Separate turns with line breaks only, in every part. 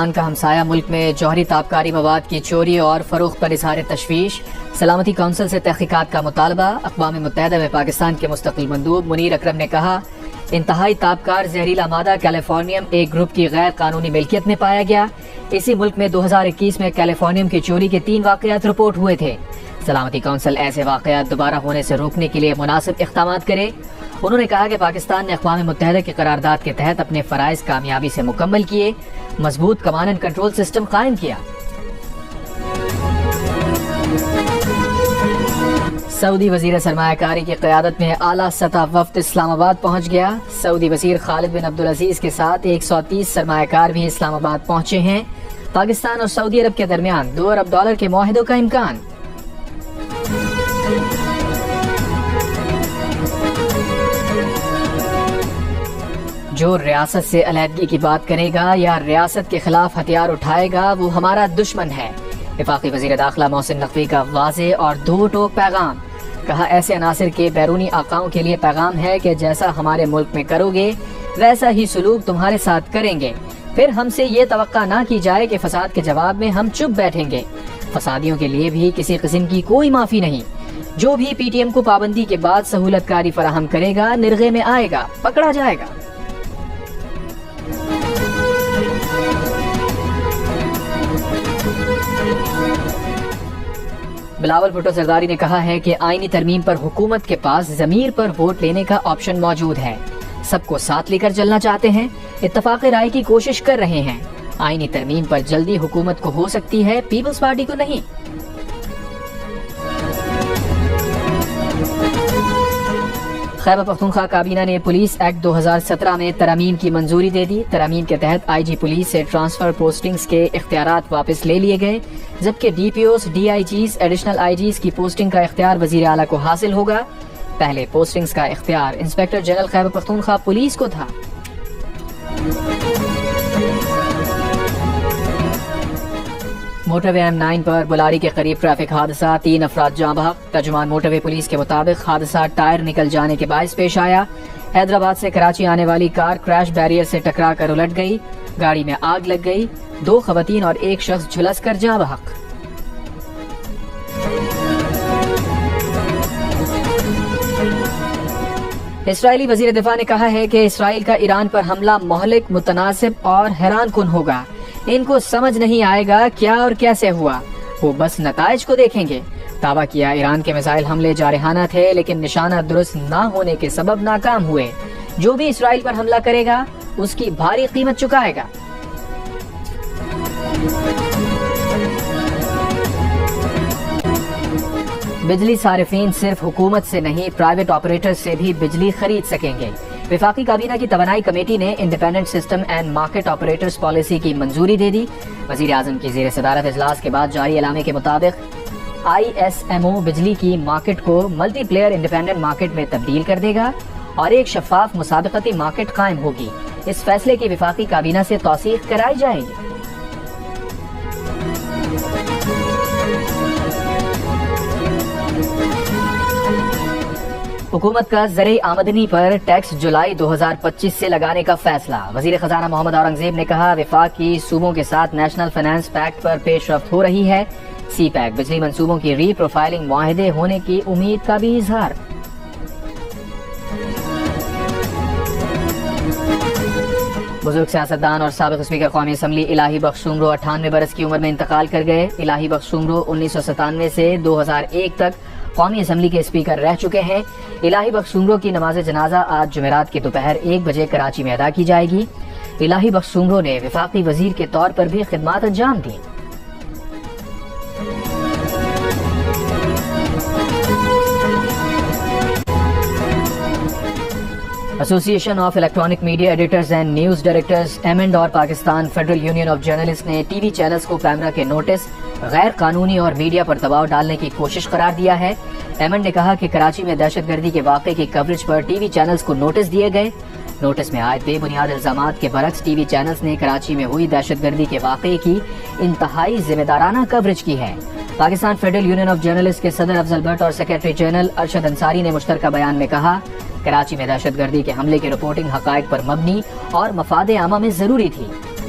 پاکستان کا ہمسایہ ملک میں جوہری تابکاری مواد کی چوری اور فروخت پر اظہار تشویش، سلامتی کونسل سے تحقیقات کا مطالبہ۔ اقوام متحدہ میں پاکستان کے مستقل مندوب منیر اکرم نے کہا، انتہائی تابکار زہریلا مادہ کیلیفورنیم ایک گروپ کی غیر قانونی ملکیت میں پایا گیا۔ اسی ملک میں 2021 میں کیلیفورنیم کی چوری کے 3 واقعات رپورٹ ہوئے تھے۔ سلامتی کونسل ایسے واقعات دوبارہ ہونے سے روکنے کے لیے مناسب اقدامات کرے۔ انہوں نے کہا کہ پاکستان نے اقوام متحدہ کی قرارداد کے تحت اپنے فرائض کامیابی سے مکمل کیے، مضبوط کمانڈ اینڈ کنٹرول سسٹم قائم کیا۔ سعودی وزیر سرمایہ کاری کی قیادت میں اعلیٰ سطح وفد اسلام آباد پہنچ گیا۔ سعودی وزیر خالد بن عبدالعزیز کے ساتھ 130 سرمایہ کار بھی اسلام آباد پہنچے ہیں۔ پاکستان اور سعودی عرب کے درمیان $2 ارب کے معاہدوں کا امکان۔ جو ریاست سے علیحدگی کی بات کرے گا یا ریاست کے خلاف ہتھیار اٹھائے گا وہ ہمارا دشمن ہے۔ وفاقی وزیر داخلہ محسن نقوی کا واضح اور دو ٹوک پیغام۔ کہا، ایسے عناصر کے بیرونی آقاؤں کے لیے پیغام ہے کہ جیسا ہمارے ملک میں کرو گے ویسا ہی سلوک تمہارے ساتھ کریں گے۔ پھر ہم سے یہ توقع نہ کی جائے کہ فساد کے جواب میں ہم چپ بیٹھیں گے۔ فسادیوں کے لیے بھی کسی قسم کی کوئی معافی نہیں۔ جو بھی پی ٹی ایم کو پابندی کے بعد سہولت کاری فراہم کرے گا نرغے میں آئے گا، پکڑا جائے گا۔ بلاول بھٹو زرداری نے کہا ہے کہ آئینی ترمیم پر حکومت کے پاس ضمیر پر ووٹ لینے کا آپشن موجود ہے۔ سب کو ساتھ لے کر چلنا چاہتے ہیں، اتفاق رائے کی کوشش کر رہے ہیں۔ آئینی ترمیم پر جلدی حکومت کو ہو سکتی ہے، پیپلز پارٹی کو نہیں۔ خیبر پختونخوا کابینہ نے پولیس ایکٹ 2017 میں ترامیم کی منظوری دے دی۔ ترامیم کے تحت آئی جی پولیس سے ٹرانسفر پوسٹنگز کے اختیارات واپس لے لیے گئے، جبکہ D P Os, D I Gs, additional I Gs کی پوسٹنگ کا اختیار وزیر اعلیٰ کو حاصل ہوگا۔ پہلے پوسٹنگز کا اختیار inspector general Khyber Pakhtunkhwa police کو تھا۔ موٹر وے M9 پر بلاری کے قریب ٹریفک حادثہ، 3 افراد جاں بحق۔ ترجمان موٹر وے پولیس کے مطابق حادثہ ٹائر نکل جانے کے باعث پیش آیا۔ حیدرآباد سے کراچی آنے والی کار کریش بیریئر سے ٹکرا کر الٹ گئی، گاڑی میں آگ لگ گئی، 2 خواتین اور 1 شخص جھلس کر جاں بحق۔ اسرائیلی وزیر دفاع نے کہا ہے کہ اسرائیل کا ایران پر حملہ مہلک، متناسب اور حیران کن ہوگا۔ ان کو سمجھ نہیں آئے گا کیا اور کیسے ہوا، وہ بس نتائج کو دیکھیں گے۔ دعویٰ کیا ایران کے میزائل حملے جارحانہ تھے لیکن نشانہ درست نہ ہونے کے سبب ناکام ہوئے۔ جو بھی اسرائیل پر حملہ کرے گا اس کی بھاری قیمت چکائے گا۔ بجلی صارفین صرف حکومت سے نہیں پرائیویٹ آپریٹر سے بھی بجلی خرید سکیں گے۔ وفاقی کابینہ کی توانائی کمیٹی نے independent system and market operators policy کی منظوری دے دی۔ وزیر اعظم کی زیر صدارت اجلاس کے بعد جاری اعلامیے کے مطابق آئی ایس ایم او بجلی کی مارکیٹ کو ملٹی پلیئر انڈیپینڈنٹ مارکیٹ میں تبدیل کر دے گا اور ایک شفاف مسابقتی مارکیٹ قائم ہوگی۔ اس فیصلے کی وفاقی کابینہ سے توثیق کرائی جائے گی۔ حکومت کا زرعی آمدنی پر ٹیکس جولائی 2025 سے لگانے کا فیصلہ۔ وزیر خزانہ محمد اورنگزیب نے کہا، وفاق کی صوبوں کے ساتھ نیشنل فائنانس پیکٹ پر پیش رفت ہو رہی ہے۔ سی پیک بجلی منصوبوں کی ری پروفائلنگ معاہدے ہونے کی امید کا بھی اظہار۔ بزرگ سیاستدان اور سابق اسپیکر قومی اسمبلی الہی بخش سومرو 98 برس کی عمر میں انتقال کر گئے۔ الہی بخش سومرو 1997 سے 2001 تک قومی اسمبلی کے اسپیکر رہ چکے ہیں۔ الہی بخش سومرو کی نماز جنازہ آج جمعرات کی دوپہر 1 بجے کراچی میں ادا کی جائے گی۔ الہی بخش سومرو نے وفاقی وزیر کے طور پر بھی خدمات انجام دیں۔ Association of electronic media editors and news directors AMEND اور Pakistan federal union of journalist نے ٹی وی چینلز کو پیمرا کے نوٹس غیر قانونی اور میڈیا پر دباؤ ڈالنے کی کوشش قرار دیا ہے۔ ایمنڈ نے کہا کہ کراچی میں دہشت گردی کے واقعے کی کوریج پر ٹی وی چینلز کو نوٹس دیے گئے۔ نوٹس میں عائد بے بنیاد الزامات کے برعکس ٹی وی چینلز نے کراچی میں ہوئی دہشت گردی کے واقعے کی انتہائی ذمہ دارانہ کوریج کی ہے۔ Pakistan federal union of journalist کے صدر افضل بٹ اور سیکریٹری جنرل ارشد انصاری نے مشترکہ بیان میں کہا، کراچی میں دہشت گردی کے حملے کی رپورٹنگ حقائق پر مبنی اور مفاد عامہ میں ضروری تھی۔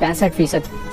65%